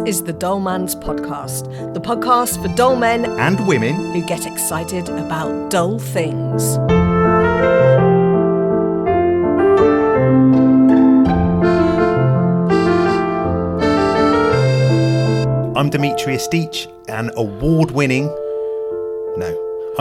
is the Dull Man's Podcast, the podcast for dull men and women who get excited about dull things. I'm Demitris Deech, I'm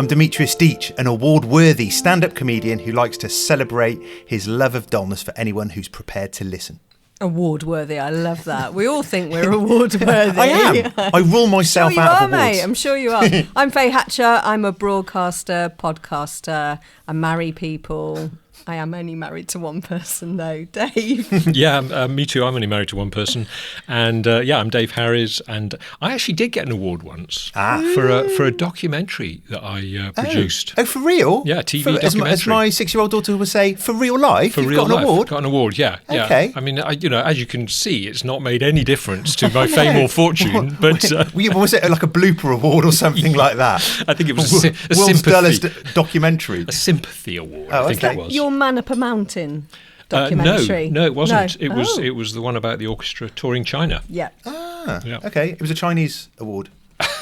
Demitris Deech, an award-worthy stand-up comedian who likes to celebrate his love of dullness for anyone who's prepared to listen. Award-worthy, I love that. We all think we're award-worthy. I am. I rule myself sure out are, of awards. Mate. I'm sure you are. I'm Faye H. I'm a broadcaster, podcaster. I marry people. I am only married to one person, though. Dave? Yeah, me too. I'm only married to one person. And I'm Dave Harries. And I actually did get an award once for a documentary that I produced. Oh, for real? Yeah, TV documentary. As my 6-year-old daughter would say, for real life? For You've real got an life. award? Got an award, yeah. Okay. I mean, as you can see, it's not made any difference to my fame or fortune. But was it like a blooper award or something like that? I think it was a World's sympathy. dullest documentary. A sympathy award, Oh, I think okay. it was. Your Man Up a Mountain documentary? No, it wasn't. No. It was the one about the orchestra touring China. Yeah. Yeah. Okay. It was a Chinese award.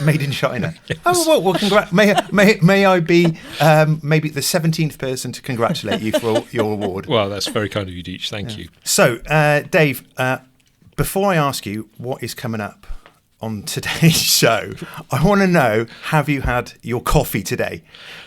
Made in China. Yes. Oh, well may I be maybe the 17th person to congratulate you for your award. Well, that's very kind of you, Deech. Thank you. So, Dave, before I ask you what is coming up on today's show, I want to know, have you had your coffee today?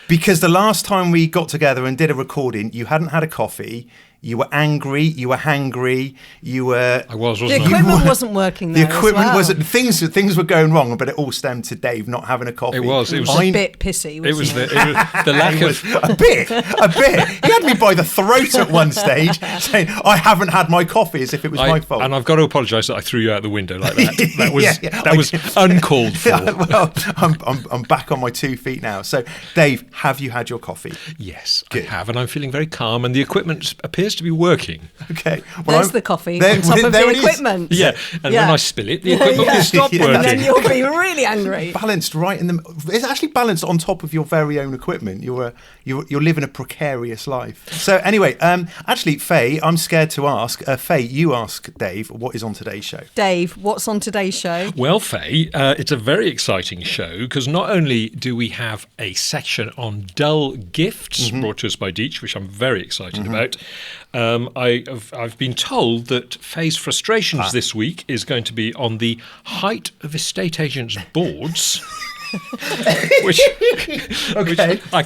Because the last time we got together and did a recording, you hadn't had a coffee. You were angry, you were hangry, you were... I was, The wasn't I? equipment wasn't working there. The equipment as well. wasn't... Things were going wrong, but it all stemmed to Dave not having a coffee. It was a bit pissy, It was wasn't the lack of... A bit. He had me by the throat at one stage, saying, I haven't had my coffee, as if it was my fault. And I've got to apologise that I threw you out the window like that. That was Yeah. was uncalled for. Well, I'm back on my 2 feet now. So, Dave, have you had your coffee? Yes, Good. I have, and I'm feeling very calm, and the equipment appears to be working. Okay. There's the coffee on top of the equipment. Yeah, and when I spill it, the equipment will stop Yeah. working. And then you'll be really angry. Balanced right in the... It's actually balanced on top of your very own equipment. You're living a precarious life. So anyway, actually, Faye, I'm scared to ask. Faye, you ask Dave what is on today's show. Dave, what's on today's show? Well, Faye, it's a very exciting show because not only do we have a section on dull gifts brought to us by Deech, which I'm very excited about, I've been told that Faye's frustrations this week is going to be on the height of estate agents' boards. which I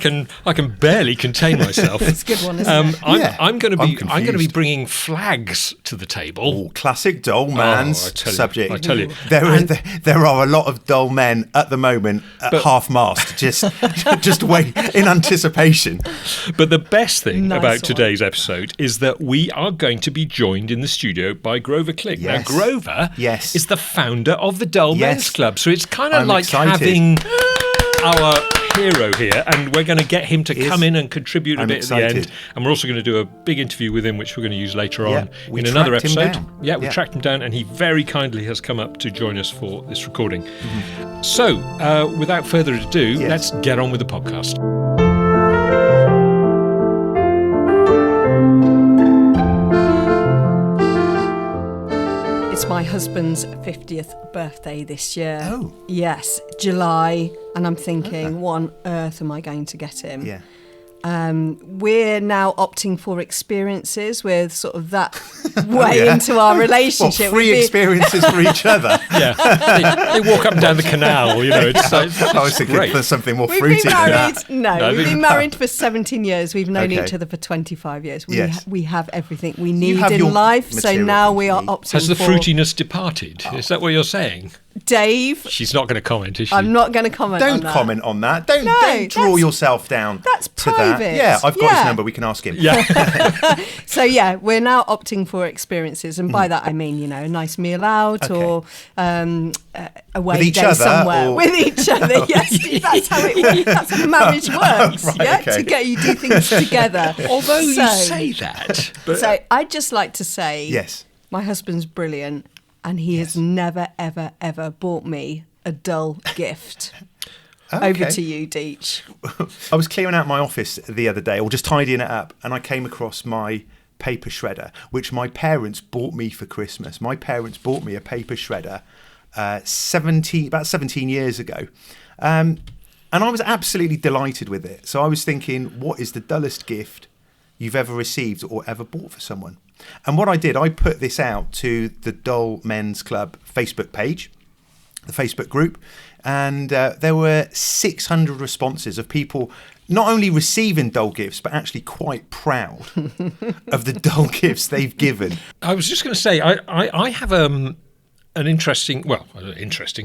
can barely contain myself. It's a good one, isn't it? I'm going to be confused. bringing flags to the table. Oh, classic dull man's subject. I tell you. There are a lot of dull men at the moment at half-mast, just wait in anticipation. But the best thing Nice about one. today's episode is that we are going to be joined in the studio by Grover Click. Yes. Now, Grover Yes. is the founder of the Dull Yes. Men's Club, so it's kind of I'm like excited. having our hero here, and we're going to get him to come in and contribute a I'm bit excited. at the end. And we're also going to do a big interview with him, which we're going to use later Yeah, on we in another tracked him episode. down. Yeah, we Yeah. tracked him down, and he very kindly has come up to join us for this recording. So, without further ado, Yes. let's get on with the podcast. It's my husband's 50th birthday this year. Oh. Yes, July. And I'm thinking, what on earth am I going to get him? Yeah. We're now opting for experiences. We're sort of that way into our relationship. Free experiences for each other. Yeah, they walk up and down the canal. You know, it's I was thinking great. for something more We've fruity been than married. that. No, we've been married for 17 years. We've known Okay. each other for 25 years. Yes. We have everything we need have your in life. So material now things we you are need. opting Has the for fruitiness departed? Is that what you're saying? Dave. She's not going to comment, is she? I'm not going to comment on Don't that. comment on that. Don't draw that's- yourself down. that's to that. private. Yeah, I've got his Yeah. number. We can ask him. Yeah. So yeah, we're now opting for experiences, and by that I mean, a nice meal out Okay. or away With each day other, somewhere or- with each other. Yes, that's how it works. That's how marriage works. Right, yeah, okay. together you do things together. Although you So- say that, but So I'd just like to say, Yes. my husband's brilliant, and he has never, ever, ever bought me a dull gift. Over Okay. to you, Deech. I was clearing out my office the other day, or just tidying it up, and I came across my paper shredder, which my parents bought me for Christmas. My parents bought me a paper shredder about 17 years ago. And I was absolutely delighted with it. So I was thinking, what is the dullest gift you've ever received or ever bought for someone? And what I did, I put this out to the Dull Men's Club Facebook page, the Facebook group, and there were 600 responses of people not only receiving dull gifts, but actually quite proud of the dull gifts they've given. I was just going to say, I have an interesting,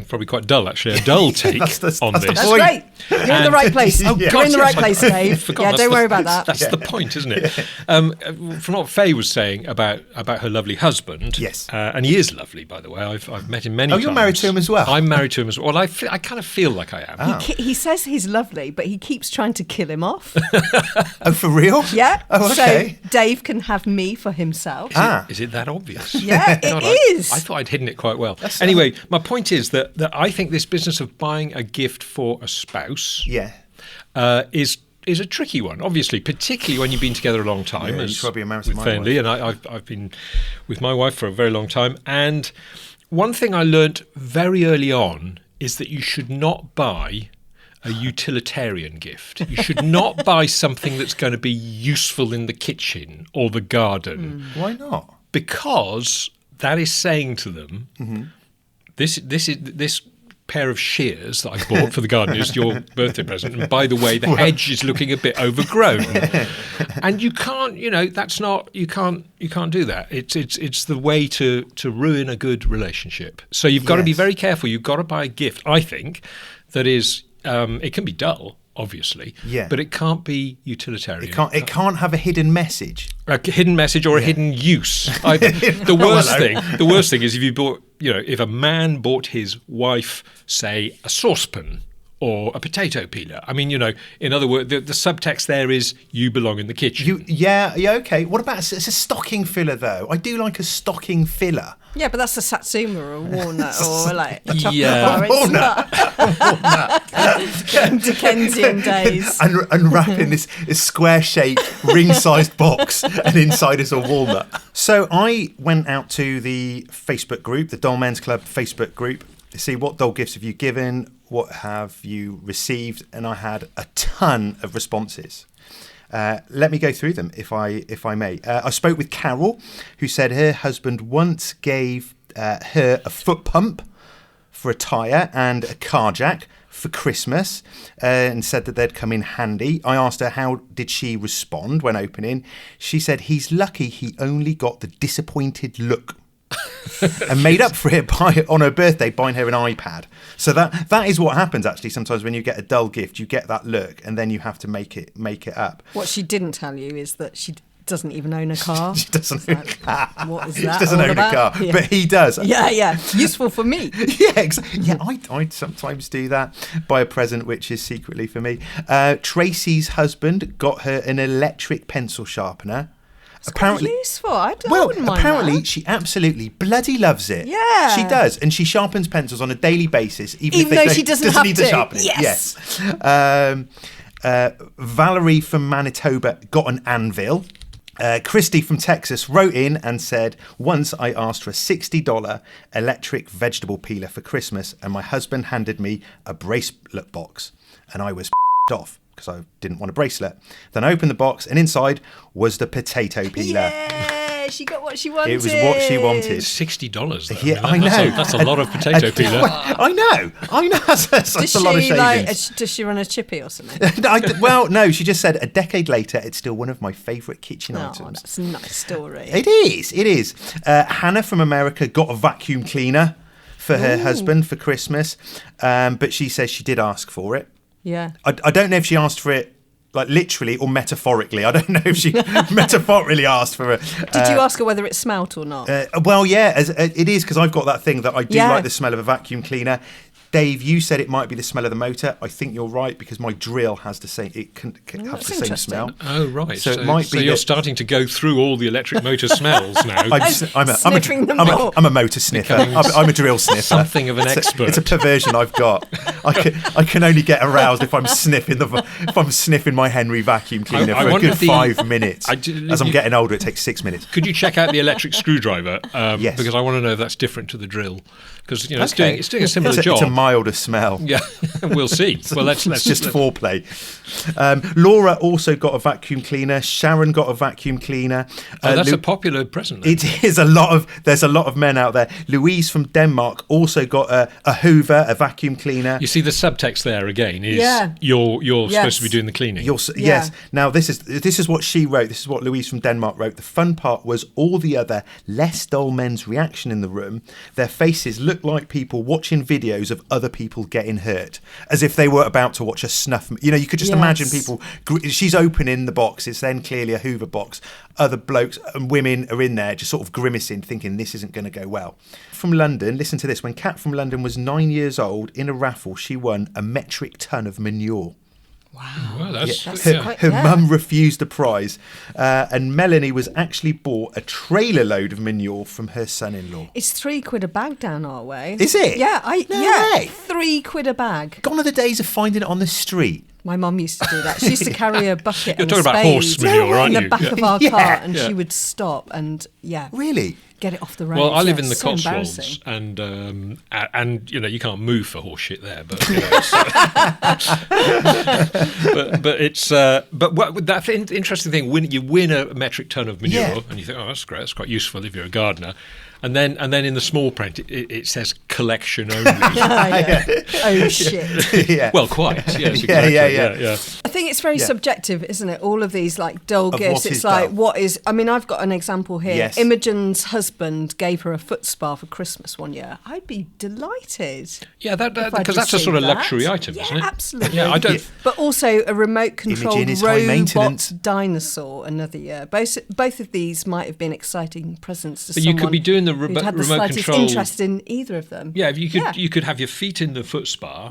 probably quite dull actually, a dull take on this. That's great. You're in the right place. You're in the right place, Dave. Yeah, don't worry about that. That's the point, isn't it? From what Faye was saying about her lovely husband. Yes. And he is lovely, by the way. I've met him many times. Oh, you're married to him as well? I'm married to him as well. I kind of feel like I am. Oh. He says he's lovely, but he keeps trying to kill him off. Oh, for real? Yeah. Oh, okay. So Dave can have me for himself. Is it that obvious? Yeah, God, it is. I thought I'd hidden it quite well. Anyway, my point is that I think this business of buying a gift for a spouse is a tricky one, obviously, particularly when you've been together a long time. Yeah, as you've probably been married to with my Faye and Lee, and I've been with my wife for a very long time. And one thing I learnt very early on is that you should not buy a utilitarian gift. You should not buy something that's going to be useful in the kitchen or the garden. Why not? Because that is saying to them, this pair of shears that I bought for the garden is your birthday present. And by the way, the hedge is looking a bit overgrown. And you can't, that's not, you can't do that. It's the way to ruin a good relationship. So you've got to be very careful. You've got to buy a gift, I think, that is, it can be dull, obviously, but it can't be utilitarian. It can't have a hidden message. A hidden message or a hidden use. The worst thing is if a man bought his wife, say, a saucepan or a potato peeler. I mean, in other words, the subtext there is you belong in the kitchen. Okay. What about it's a stocking filler though? I do like a stocking filler. Yeah, but that's a satsuma or a walnut or like a chocolate bar. Walnut. Dickensian days. Unwrapping this square-shaped, ring-sized box, and inside is a walnut. So I went out to the Facebook group, the Dull Men's Club Facebook group, to see what dull gifts have you given, what have you received, and I had a ton of responses. Let me go through them, if I may. I spoke with Carol, who said her husband once gave her a foot pump for a tyre and a car jack for Christmas, and said that they'd come in handy. I asked her how did she respond when opening. She said he's lucky he only got the disappointed look. And made up for it on her birthday buying her an iPad. So that is what happens actually sometimes when you get a dull gift. You get that look and then you have to make it up. What she didn't tell you is that she doesn't even own a car. She doesn't own a car. What is that? She doesn't own a car, but he does. Yeah. Useful for me. Yeah, exactly. Yeah, I sometimes do that. Buy a present which is secretly for me. Tracy's husband got her an electric pencil sharpener. It's apparently quite useful. I wouldn't mind apparently that. she absolutely bloody loves it. Yeah, she does, and she sharpens pencils on a daily basis, even though she doesn't need to sharpen it. Yes. Valerie from Manitoba got an anvil. Christy from Texas wrote in and said, once I asked for a $60 electric vegetable peeler for Christmas, and my husband handed me a bracelet box, and I was off because I didn't want a bracelet. Then I opened the box and inside was the potato peeler. Yeah, she got what she wanted. It was what she wanted. $60 though. Yeah, I know. That's a lot of potato peeler. I know. That's a lot of shavings. Does she run a chippy or something? No, she just said a decade later, it's still one of my favourite kitchen items. That's a nice story. It is. Hannah from America got a vacuum cleaner for her husband for Christmas, but she says she did ask for it. Yeah. I don't know if she asked for it like literally or metaphorically. I don't know if she metaphorically asked for it. Did you ask her whether it smelt or not? Well, yeah, it is because I've got that thing that I do like the smell of a vacuum cleaner. Dave, you said it might be the smell of the motor. I think you're right because my drill has the same. It can have the same smell. Oh right. So it might be. So you're starting to go through all the electric motor smells now. I'm a motor sniffer. I'm a drill sniffer. Something of an expert. It's a perversion I've got. I can only get aroused if I'm sniffing my Henry vacuum cleaner for a good 5 minutes. As I'm getting older, it takes 6 minutes. Could you check out the electric screwdriver? Yes. Because I want to know if that's different to the drill. Because it's doing a similar job. It's a milder smell. Yeah, we'll see. Well, let's just foreplay. Laura also got a vacuum cleaner. Sharon got a vacuum cleaner. That's a popular present. Then. It is there's a lot of men out there. Louise from Denmark also got a Hoover, a vacuum cleaner. You see the subtext there again is you're supposed to be doing the cleaning. Yes. Now this is what she wrote. This is what Louise from Denmark wrote. The fun part was all the other less dull men's reaction in the room. Their faces looked like people watching videos of other people getting hurt, as if they were about to watch a snuff. You could just imagine people. She's opening the box. It's then clearly a Hoover box. Other blokes and women are in there just sort of grimacing, thinking this isn't going to go well. From London, listen to this. When Kat from London was 9 years old, in a raffle, she won a metric ton of manure. Wow. Her mum refused the prize, and Melanie was actually bought a trailer load of manure from her son-in-law. It's £3 a bag down our way. Is it? Yeah, way. £3 a bag. Gone are the days of finding it on the street. My mum used to do that. She used to carry a bucket and a talking about spade horse manure, aren't in the you? back Yeah. of our car, and she would stop and Really? get it off the road. Well, I live in the so Cotswolds, and you can't move for horse shit there, but that's an interesting thing. When you win a metric ton of manure, and you think, oh, that's great, that's quite useful if you're a gardener. And then in the small print it says collection only. Oh shit! Yeah. Well, quite. Yes, yeah. I think it's very subjective, isn't it? All of these like dull gifts. It's like dull? what is? I mean, I've got an example here. Yes. Imogen's husband gave her a foot spa for Christmas one year. I'd be delighted. Yeah, because that's a sort of luxury item, isn't it? Absolutely. Yeah, I don't. But also a remote controlled Imogen is high maintenance. robot dinosaur another year. Both of these might have been exciting presents to But someone. you could be doing the who'd had the remote slightest control interest in either of them. Yeah, you could have your feet in the foot spa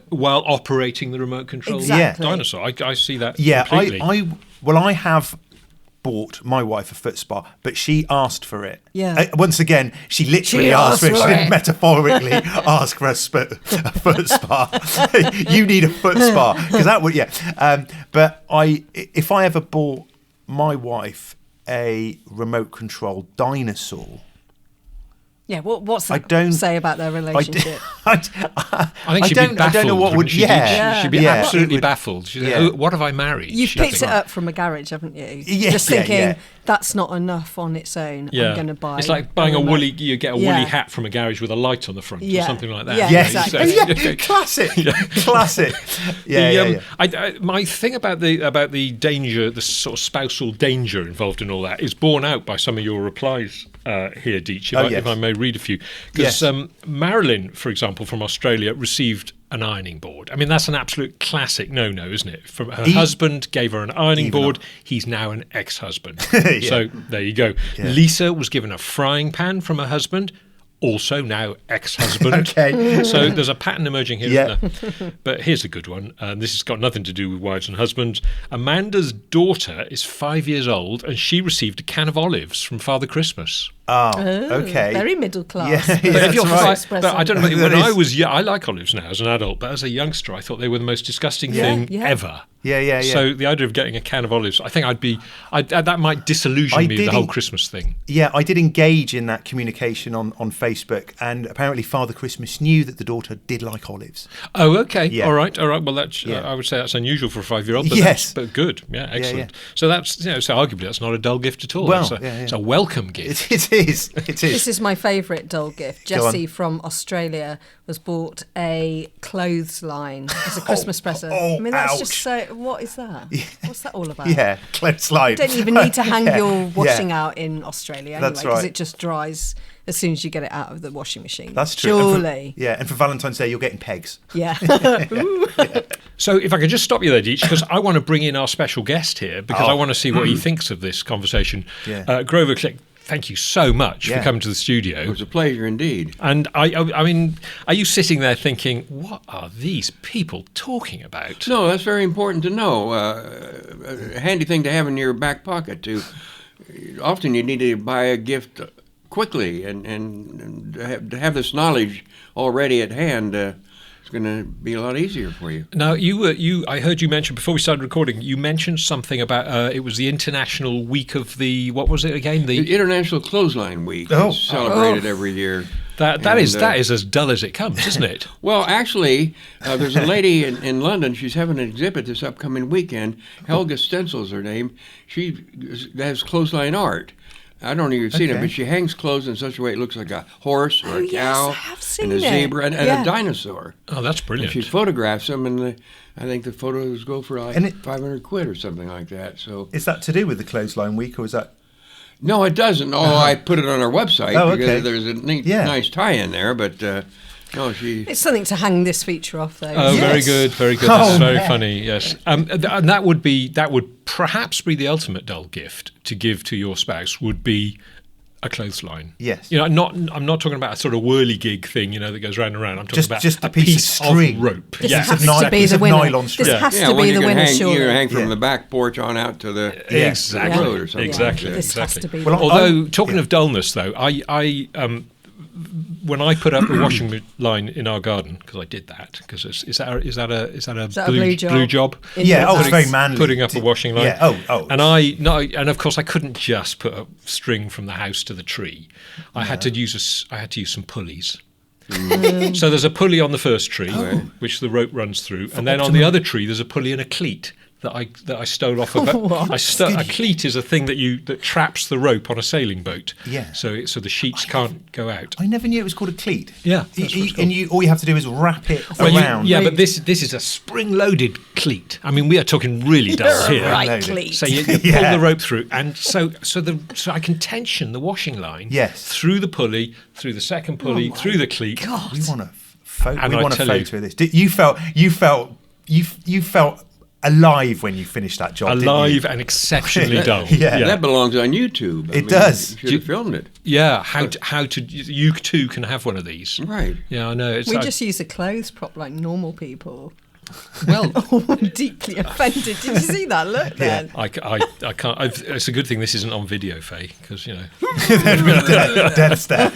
while operating the remote control Exactly. dinosaur. I see that completely. I have bought my wife a foot spa, but she asked for it. Yeah. Once again, she literally asked for it. She didn't metaphorically ask for a foot spa. You need a foot spa because that would but if I ever bought my wife a remote control dinosaur. Yeah, what's that say about their relationship? I think she'd be baffled. I don't know what would. She'd be absolutely baffled. She'd say, oh, what have I married? You've picked it up from a garage, haven't you? Yeah, just thinking that's not enough on its own. Yeah. I'm going to buy. It's like buying a woolly. You get a woolly hat from a garage with a light on the front or something like that. Yeah, exactly. Classic. Classic. My thing about the danger, the sort of spousal danger involved in all that, is borne out by some of your replies here, Deech. If I may read a few, because Marilyn, for example, from Australia, received an ironing board. I mean, that's an absolute classic no-no, isn't it? From her husband gave her an ironing board. He's now an ex-husband. So there you go. Yeah. Lisa was given a frying pan from her husband. Also now ex-husband. Okay. So there's a pattern emerging here, isn't there? But here's a good one. This has got nothing to do with wives and husbands. Amanda's daughter is 5 years old and she received a can of olives from Father Christmas. Oh, okay. Very middle class. Yeah, but if you're right. But I don't know. When I was I like olives now as an adult, but as a youngster, I thought they were the most disgusting thing ever. Yeah. So the idea of getting a can of olives, I think that might disillusion me with the whole Christmas thing. Yeah, I did engage in that communication on Facebook, and apparently Father Christmas knew that the daughter did like olives. Oh, okay. Yeah. All right. Well, that's I would say that's unusual for a 5-year-old. But but good. Yeah, excellent. So that's so arguably that's not a dull gift at all. Well, it's a welcome gift. It is. This is my favourite dull gift. Jessie from Australia was bought a clothesline as a Christmas present. I mean, that's just so. What is that? Yeah. What's that all about? Yeah, clothesline. You don't even need to hang your washing out in Australia anyway, That's because right. it just dries as soon as you get it out of the washing machine. That's true. Surely. And for Valentine's Day, you're getting pegs. Yeah. So if I could just stop you there, Deech, because I want to bring in our special guest here, because I want to see what he thinks of this conversation. Yeah. Grover thank you so much for coming to the studio. It was a pleasure indeed. And I mean, are you sitting there thinking, what are these people talking about? No, that's very important to know. A handy thing to have in your back pocket. Often you need to buy a gift quickly, and to have this knowledge already at hand. It's going to be a lot easier for you. Now, I heard you mention before we started recording. You mentioned something about it was the International Week of the, what was it again? The International Clothesline Week. It's celebrated every year. That is as dull as it comes, isn't it? Well, actually, there's a lady in London. She's having an exhibit this upcoming weekend. Helga Stensel's her name. She has clothesline art. I don't know if you've seen it, but she hangs clothes in such a way it looks like a horse or a cow and a zebra and a dinosaur. Oh, that's brilliant. And she photographs them, and I think the photos go for like £500 or something like that. So is that to do with the Clothesline Week, or is that? No, it doesn't. I put it on our website because there's a nice tie-in there, but no, It's something to hang this feature off, though. Oh, very good, very good. That's very funny. Yes, and that would perhaps be the ultimate dull gift to give to your spouse. Would be a clothesline. Yes. I'm not talking about a sort of whirligig thing, that goes round and round. I'm talking about just a piece of string. Rope. This has to be the winner. Nylon string. This has to be the winner. You can hang from the back porch on out to the road or something. Exactly. This has to be. Although talking of dullness, though, I when I put up the washing line in our garden, because I did that, because is that a blue job? It's very manly. Putting up a washing line. Yeah. And of course I couldn't just put a string from the house to the tree. I had to use some pulleys. So there's a pulley on the first tree, which the rope runs through, and then on the other tree there's a pulley and a cleat that I stole off of a cleat is a thing that traps the rope on a sailing boat. Yeah. So the sheets can't go out. I never knew it was called a cleat. Yeah. All you have to do is wrap it around. But this is a spring-loaded cleat. I mean, we are talking really dull here. Right cleat. So you pull the rope through, and so I can tension the washing line through the pulley, through the second pulley, through the cleat. God. We want a photo of this. You felt alive when you finished that job. Alive and exceptionally dull. That belongs on YouTube. It does. You should have filmed it. Yeah, how to you too can have one of these. Right. Yeah, I know. We just use a clothes prop like normal people. Well, deeply offended. Did you see that look then? I can't. It's a good thing this isn't on video, Faye, because dead stare.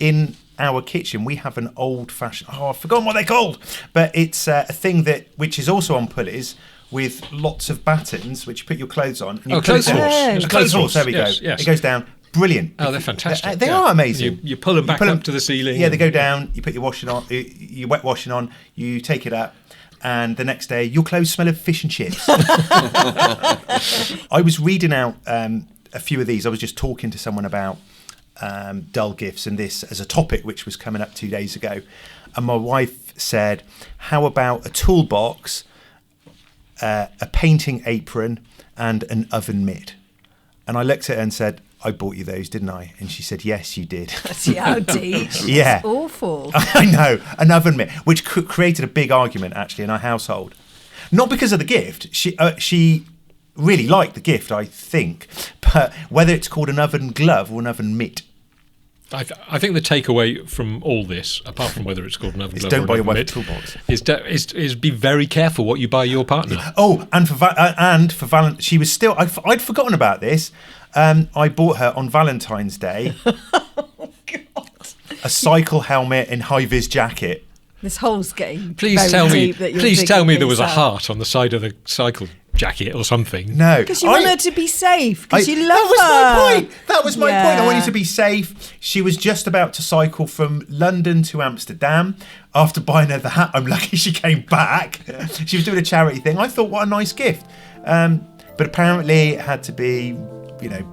In our kitchen, we have an old-fashioned. I've forgotten what they're called, but it's a thing which is also on pulleys with lots of battens, which you put your clothes on. And clothes horse. Clothes horse. There we go. Yes. It goes down. Brilliant. Oh, they're fantastic. They are amazing. You pull them back up to the ceiling. Yeah, they go down. You put your washing on. Your wet washing on. You take it up. And the next day, your clothes smell of fish and chips. I was reading out a few of these. I was just talking to someone about dull gifts and this as a topic, which was coming up 2 days ago. And my wife said, how about a toolbox, a painting apron, and an oven mitt? And I looked at her and said, I bought you those, didn't I? And she said, yes, you did. See how deep? Yeah. That's awful. I know, an oven mitt, which created a big argument, actually, in our household. Not because of the gift. She really liked the gift, I think. But whether it's called an oven glove or an oven mitt. I think the takeaway from all this, apart from whether it's called an oven glove don't or buy an your oven wife a toolbox. Is be very careful what you buy your partner. Oh, and for Valentine, she was still. I'd forgotten about this. I bought her on Valentine's Day a cycle helmet and high vis jacket. This hole's getting Please tell me there was a heart on the side of the cycle jacket or something. No, because you want her to be safe. Because you love her. That was my point. That was my point. I want you to be safe. She was just about to cycle from London to Amsterdam. After buying her that, I'm lucky she came back. She was doing a charity thing. I thought, what a nice gift. But apparently, it had to be, it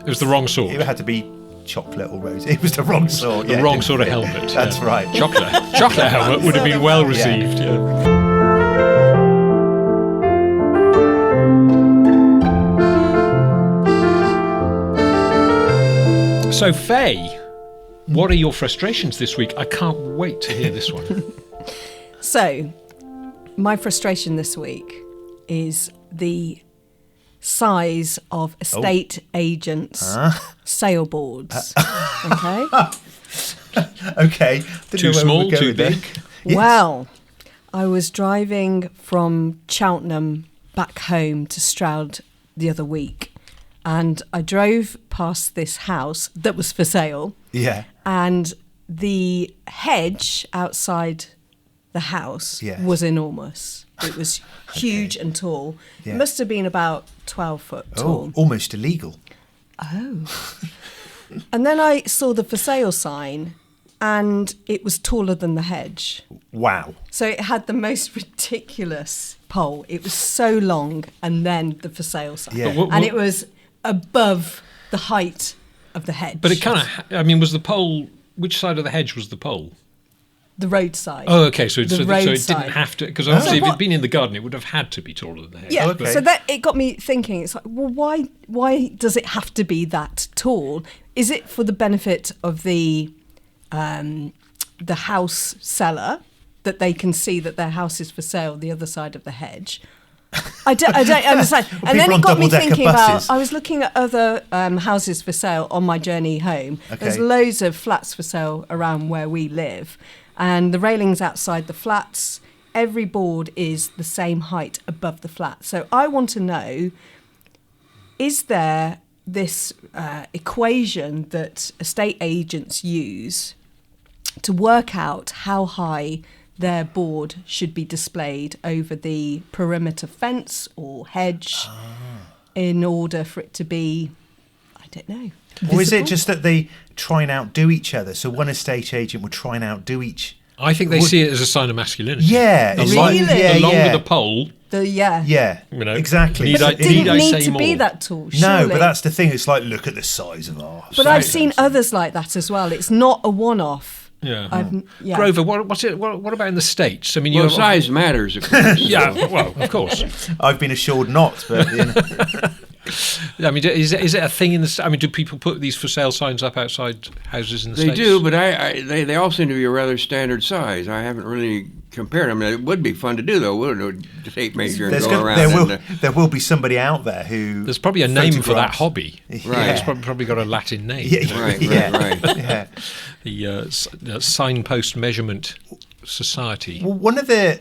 was the wrong sort. It had to be chocolate or rose. It was the wrong sort. The wrong sort of helmet. That's right. Chocolate helmet would have been well received. Yeah. So, Faye, what are your frustrations this week? I can't wait to hear this one. So, my frustration this week is the size of estate agents' sailboards. Okay. Okay. Too small, too big? Yes. Well, I was driving from Cheltenham back home to Stroud the other week, and I drove past this house that was for sale. Yeah. And the hedge outside the house was enormous. It was huge and tall. Yeah. It must have been about 12 foot tall. Almost illegal. Oh. And then I saw the for sale sign, and it was taller than the hedge. Wow. So it had the most ridiculous pole. It was so long, and then the for sale sign. Yeah. And it was above the height of the hedge. But it kind of, I mean, was the pole, which side of the hedge was the pole? The roadside. Oh, okay. So it roadside. didn't have to, because obviously if it'd been in the garden, it would have had to be taller than the hedge. Yeah, Okay. so that it got me thinking. It's like, well, why does it have to be that tall? Is it for the benefit of the house seller, that they can see that their house is for sale the other side of the hedge? I don't understand. And then People it on got me double-decker thinking buses. about, I was looking at other houses for sale on my journey home. Okay. There's loads of flats for sale around where we live. And the railings outside the flats, every board is the same height above the flat. So I want to know, is there this equation that estate agents use to work out how high their board should be displayed over the perimeter fence or hedge in order for it to be, I don't know, visible? Or is it just that they try and outdo each other? So one estate agent would try and outdo each. I think they see it as a sign of masculinity. Yeah. The, it's Really? the longer yeah. the pole, Yeah, you know, exactly. need But I- it didn't I need say to be more? that tall, No, surely. but that's the thing. It's like, look at the size of our. But I've estate seen agents. others like that as well. It's not a one-off. Yeah. Yeah. Grover, what about in the States? I mean, Well, you're size matters, of course. Yeah, well, of course. I've been assured not, but you know. I mean, is it a thing in the? I mean, do people put these for sale signs up outside houses in the They States? do, but they all seem to be a rather standard size. I haven't really compared them. It would be fun to do, though, wouldn't it? To tape measure and go around. There will be somebody out there who. There's probably a name for that photographs- hobby. Right. It's probably got a Latin name. Yeah, Right. yeah. The Signpost Measurement Society. Well, one of the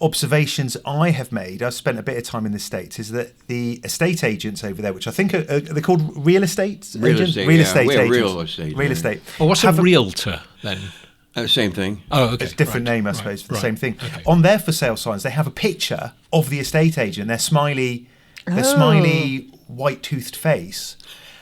observations I have made, I've spent a bit of time in the States, is that the estate agents over there, which I think are they're called real estate Real agents? estate, Real yeah. estate We have agents. real estate, Real yeah. estate. Well, what's a have realtor then? Same thing. Oh, okay. It's a different right, name, I right, suppose, for the right. same thing. Okay. On their for sale signs, they have a picture of the estate agent, their smiley white-toothed face.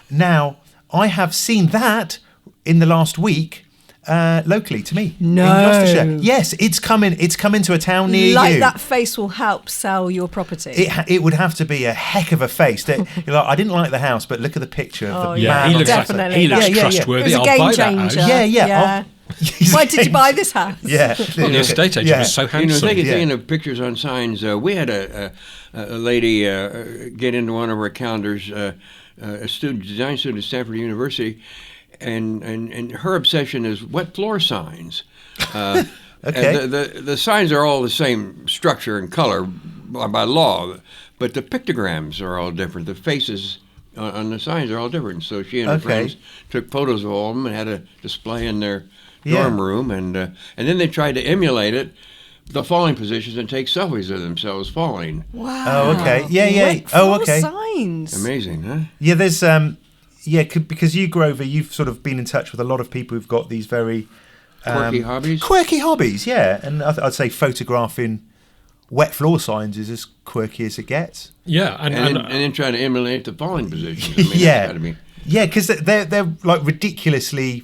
Now, I have seen that in the last week locally to me. No. In Gloucestershire. Yes, it's come into a town near Like you. that face will help sell your property. It would have to be a heck of a face. You're like, I didn't like the house, but look at the picture of the yeah, man. he on looks, the definitely. outside. he looks Yeah, yeah, yeah. trustworthy. It was a I'll game buy changer. that house. Yeah. He's Why did you against- buy this house? Yeah. Well, the estate agent was so handsome. Thinking of pictures on signs, we had a lady get into one of our calendars, a design student at Stanford University, and her obsession is wet floor signs. Okay. And the signs are all the same structure and color by law, but the pictograms are all different. The faces on the signs are all different. So she and her friends took photos of all of them and had a display in their dorm room, and then they tried to emulate it, the falling positions, and take selfies of themselves falling. Wow. Oh, okay. Yeah. Wet Oh, floor okay. signs. Amazing, huh? Yeah, there's because you, Grover, you've sort of been in touch with a lot of people who've got these very Quirky hobbies. Quirky hobbies, yeah. And I'd say photographing wet floor signs is as quirky as it gets. Yeah, And then trying to emulate the falling positions. I mean, Yeah. that's gotta be. Yeah, because they're like ridiculously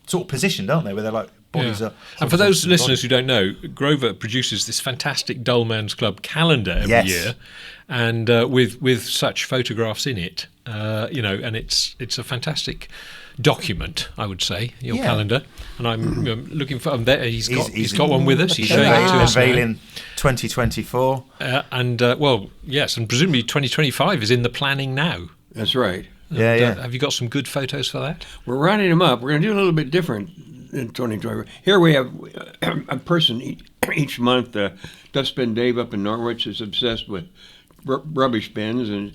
sort of positioned, aren't they? Where they're like bodies are. And for those listeners who don't know, Grover produces this fantastic Dull Man's Club calendar every year, and with such photographs in it, and it's a fantastic document, I would say, your calendar. And I'm looking for him there. He's got one with us. He's showing it to us now. Unveiling 2024. And presumably 2025 is in the planning now. That's right. Yeah. Have you got some good photos for that? We're rounding them up. We're going to do a little bit different in 2020. Here we have a person each month. Dustbin Dave up in Norwich is obsessed with rubbish bins and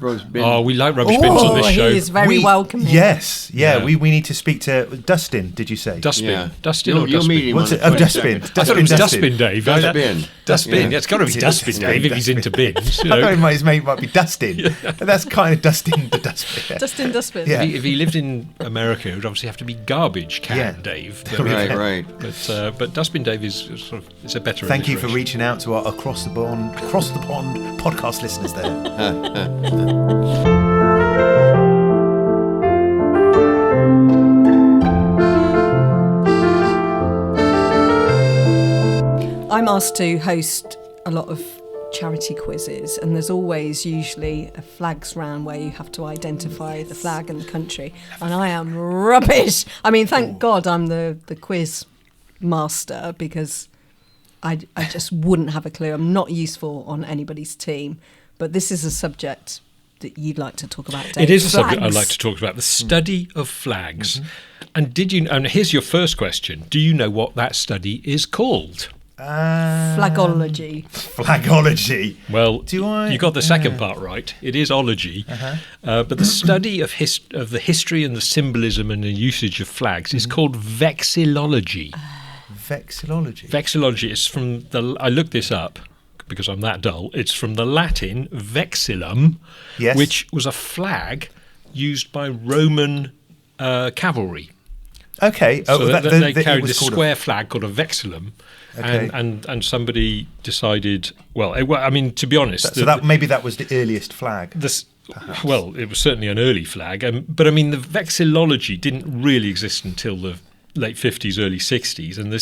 those bins. Oh, we like rubbish bins on this show. He is very welcoming. Yes, Yeah. we need to speak to Dustin. Did you say Dustbin. Yeah. Dustin You'll or Dustbin? meet him. What's on it? the Oh, Dustbin. 22nd. I thought it was Dustbin Dave. Dustbin. Dustbin. Yeah. It's got to be Dustbin Dave if he's into bins. You I know. thought his name might be Dustin. That's kind of Dustin the Dustbin. Dustin Dustbin. Yeah. If he lived in America, it would obviously have to be Garbage Can Yeah. Dave. Right. But Dustbin Dave is sort of it's a better. Thank you for alliteration. reaching out to our across the pond podcast listeners there. I'm asked to host a lot of charity quizzes, and there's always usually a flags round where you have to identify the flag and the country, and I am rubbish. I mean, thank God I'm the quiz master, because I just wouldn't have a clue. I'm not useful on anybody's team, but this is a subject that you'd like to talk about, Dave. It is a subject I'd Flags. like to talk about: the study of flags. And and here's your first question: do you know what that study is called? Flagology. Flagology. Well, Do I- you got the second part right. It is ology, but the study of the history and the symbolism and the usage of flags is called vexillology. Vexillology. Vexillology is from I looked this up because I'm that dull. It's from the Latin vexillum, Yes. which was a flag used by Roman cavalry. Okay. So they it carried was this called a- square flag called a vexillum, Okay. and somebody decided. Well, I mean, to be honest, So maybe that was the earliest flag. well, it was certainly an early flag, but I mean, the vexillology didn't really exist until the late 50s, early 60s, and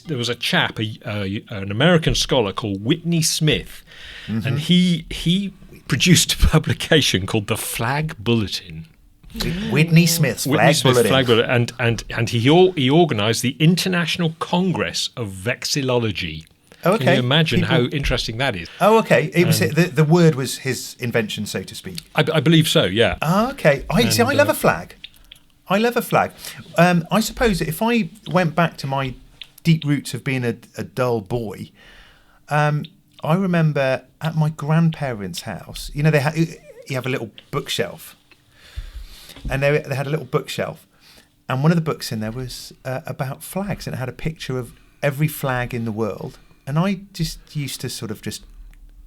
there was a chap, an American scholar called Whitney Smith, and he produced a publication called the Flag Bulletin. Whitney Smith's Whitney flag Smith's bulletin. Flag Bulletin, and he organised the International Congress of Vexillology. Oh, okay. Can you imagine People- how interesting that is? Oh, okay. It was the word was his invention, so to speak. I believe so, yeah. Oh, okay. I love a flag. I love a flag. I suppose if I went back to my deep roots of being a dull boy, I remember at my grandparents' house. You know, you have a little bookshelf, and they had a little bookshelf, and one of the books in there was about flags, and it had a picture of every flag in the world, and I just used to sort of just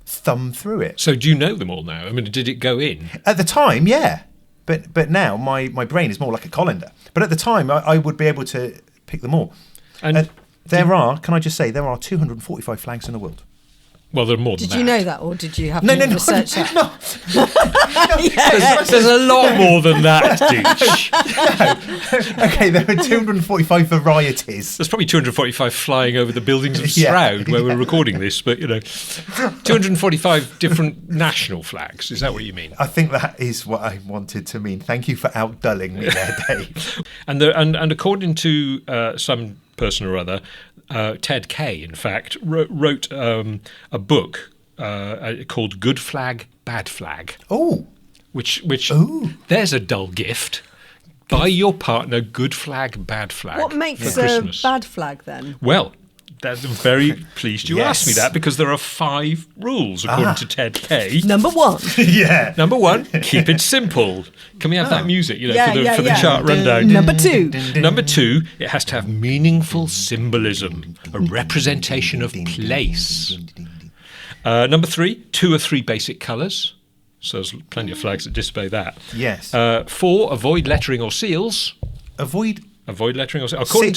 thumb through it. So do you know them all now? I mean, did it go in? At the time, yeah. But now my brain is more like a colander. But at the time, I would be able to pick them all. And can I just say, there are 245 flags in the world. well, there are more than Did that. you know that, or did you have No, to no, research that? no. There's a lot more than that, Deech. Okay, there are 245 varieties. There's probably 245 flying over the buildings of Yeah, Stroud where we're recording this, but 245 different national flags. Is that what you mean? I think that is what I wanted to mean. Thank you for outdulling me there, Dave. And according to some person or other, Ted Kay, in fact, wrote a book called "Good Flag, Bad Flag," Oh, which there's a dull gift. Buy your partner good flag, bad flag. What makes for a Christmas. bad flag then? Well, that's very pleased you asked me Yes. that, because there are 5 rules according to Ted Kay. Number 1. yeah. Number 1, keep it simple. Can we have that music, Yeah, for the yeah. chart rundown? Number 2. Number 2, it has to have meaningful symbolism, a representation of place. Number 3, 2 or 3 basic colours. So there's plenty of flags that display that. Yes. 4, avoid lettering or seals. Avoid. Avoid lettering or seals. According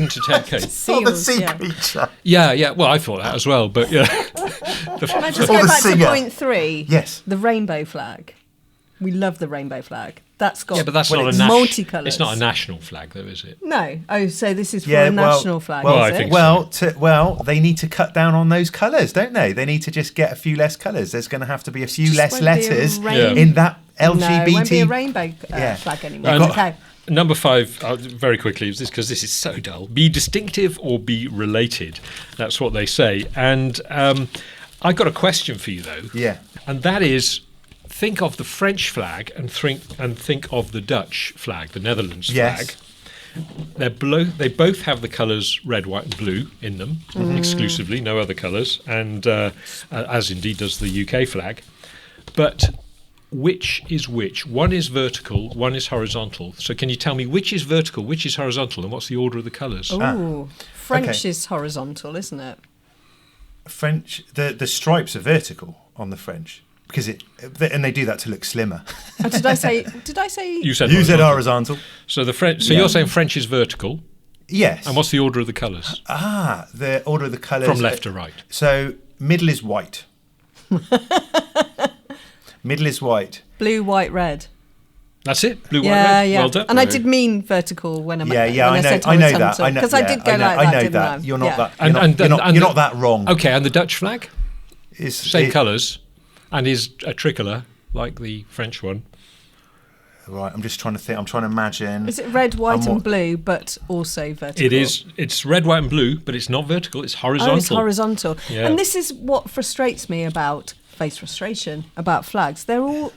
to Ted Kay. Oh, the Seals, sea yeah. creature. Yeah. Well, I thought that as well, but yeah. Can I just Or go the back singer. to point 3? Yes. The rainbow flag. We love the rainbow flag. That's got Yeah, but that's Well, not it's a multicolours. It's not a national flag, though, is it? No. Oh, so this is for Yeah, a national flag, well, I is think it? so. Well, they need to cut down on those colours, don't they? They need to just get a few less colours. There's going to have to be a few just less won't be a letters rain- in that No, LGBT. it won't be a rainbow Yeah. flag anymore. And Okay. Number 5, very quickly, is this because this is so dull. Be distinctive or be related. That's what they say. And I've got a question for you, though. Yeah. And that is, think of the French flag and think of the Dutch flag, the Netherlands Yes. flag. They both have the colours red, white, and blue in them exclusively, no other colours, and as indeed does the UK flag. But which is which? One is vertical, one is horizontal. So can you tell me which is vertical, which is horizontal, and what's the order of the colours? Oh, French okay. is horizontal, isn't it? French, the stripes are vertical on the French because and they do that to look slimmer. Oh, did I say? You said You said horizontal. horizontal. So the French. So you're saying French is vertical, Yes. and what's the order of the colours? The order of the colours From left to right. So middle is white. Middle is white. Blue, white, red. That's it. Blue, white, Yeah, red. yeah. Well done. And I did mean vertical when I I said know that. horizontal, because I did go like that, I know didn't that. I? You're not Yeah. that. You're not that wrong. Okay, and the Dutch flag, It's, same colours, and is a tricolour like the French one. Right. I'm just trying to think. I'm trying to imagine. Is it red, white, I'm and blue, but also vertical? It is. It's red, white, and blue, but it's not vertical. It's horizontal. Oh, it's horizontal. Yeah. And this is what frustrates me about Faye's frustration about flags. They all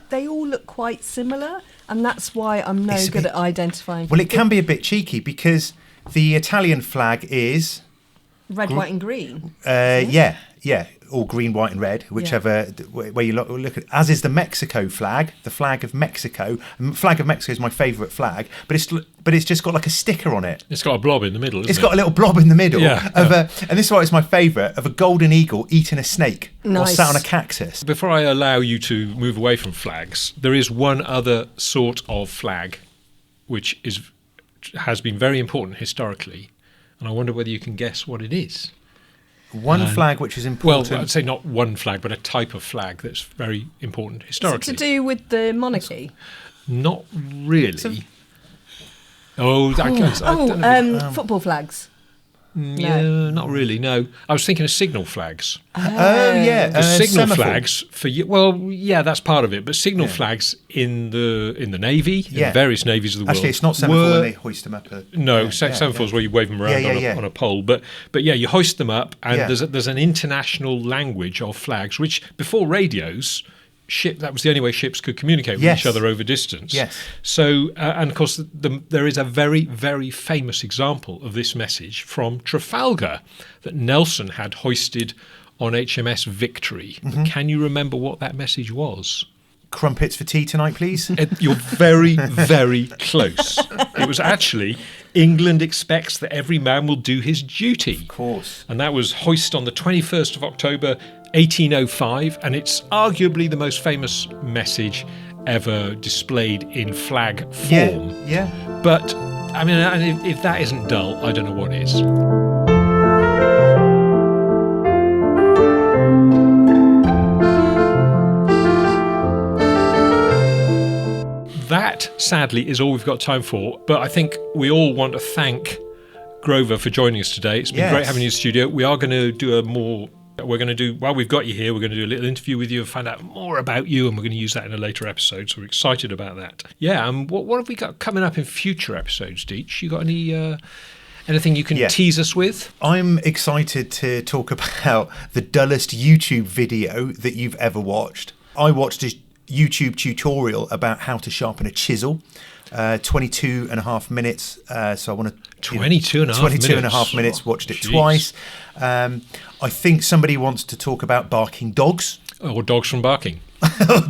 look quite similar, and that's why I'm no good at identifying. Well, it can be a bit cheeky because the Italian flag is red, white, and green. yeah, or green, white, and red, whichever where you look at. As is the Mexico flag, the flag of Mexico. And flag of Mexico is my favourite flag, but it's just got like a sticker on it. It's got a blob in the middle. Isn't It's got a little blob in the middle Yeah, of and this is why it's my favourite, of a golden eagle eating a snake or Nice. sat on a cactus. Before I allow you to move away from flags, there is one other sort of flag which has been very important historically, and I wonder whether you can guess what it is. One flag which is Well, important. I'd say not one flag, but a type of flag that's very important Is it historically. to do with the monarchy? Not really. I don't know. Football flags. Yeah, not really. No, I was thinking of signal flags. Oh yeah, The signal semaphore. flags for you. Well, yeah, that's part of it. But signal flags in the Navy, in Yeah. various navies of the world. Actually, it's not semaphore when they hoist them up. No, semaphores where you wave them around on a pole. But yeah, you hoist them up, and Yeah. there's an international language of flags, which before radios. That was the only way ships could communicate with Yes. each other over distance. Yes. So, and of course, there is a very, very famous example of this message from Trafalgar that Nelson had hoisted on HMS Victory. Mm-hmm. Can you remember what that message was? Crumpets for tea tonight, please. You're very, very close. It was actually, England expects that every man will do his duty. Of course. And that was hoisted on the 21st of October, 1805, and it's arguably the most famous message ever displayed in flag form. Yeah. But, I mean, and if that isn't dull, I don't know what is. That, sadly, is all we've got time for, but I think we all want to thank Grover for joining us today. It's been great having you in the studio. We are going to do while we've got you here, we're going to do a little interview with you and find out more about you, and we're going to use that in a later episode, so we're excited about that. Yeah, and what have we got coming up in future episodes, Deech? You got anything you can tease us with? I'm excited to talk about the dullest YouTube video that you've ever watched. I watched this YouTube tutorial about how to sharpen a chisel. 22 and a half minutes. So I want to 22 and a half minutes. Watched it twice. I think somebody wants to talk about barking dogs. Or dogs from barking.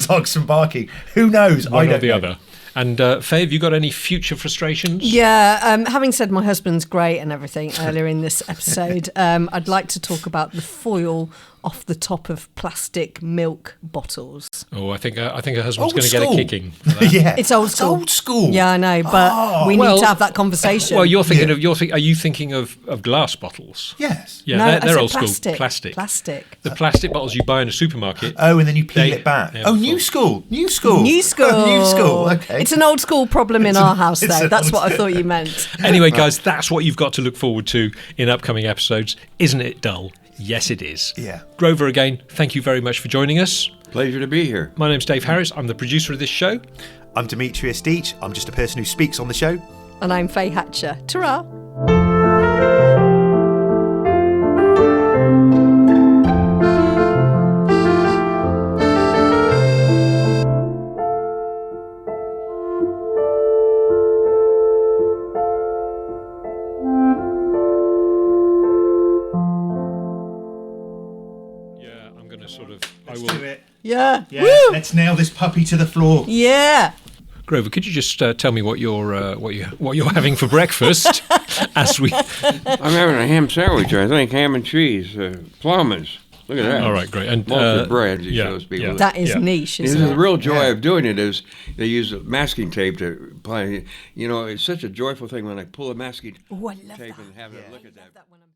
Dogs from barking. Who knows? One I don't or the know. other. And Faye, have you got any future frustrations? Yeah, having said my husband's great and everything earlier in this episode, I'd like to talk about the foil off the top of plastic milk bottles. Oh, I think her husband's Old going to get a school. kicking for that. Yeah, It's old school. Old school. Yeah, I know, but we need to have that conversation. Well, you're thinking are you thinking of glass bottles? Yes. Yeah, No, I they're said old plastic. school. Plastic. Plastic. The plastic bottles you buy in a supermarket. Oh, and then you peel it back. they Oh, have new full. school. New school. New school. New school. Okay. It's an old school problem in our house, it's though. an That's old what I thought you meant. Anyway, guys, that's what you've got to look forward to in upcoming episodes. Isn't it dull? Yes, it is. Yeah. Grover, again, thank you very much for joining us. Pleasure to be here. My name's Dave Harris. I'm the producer of this show. I'm Demitris Deech. I'm just a person who speaks on the show. And I'm Faye Hatcher. Ta-ra. going to sort of. Let's do it. Yeah. Yeah. Woo! Let's nail this puppy to the floor. Yeah. Grover, could you just tell me what you're having for breakfast? As we. I'm having a ham sandwich. I think ham and cheese, Plowman's. Look at that. All right, great. And Malted bread. He shows people. That is niche, This isn't is it? the real joy of doing it is they use masking tape to apply. You know, it's such a joyful thing when I pull a masking Oh, I love tape that. and have it. Look at I love that. that when I'm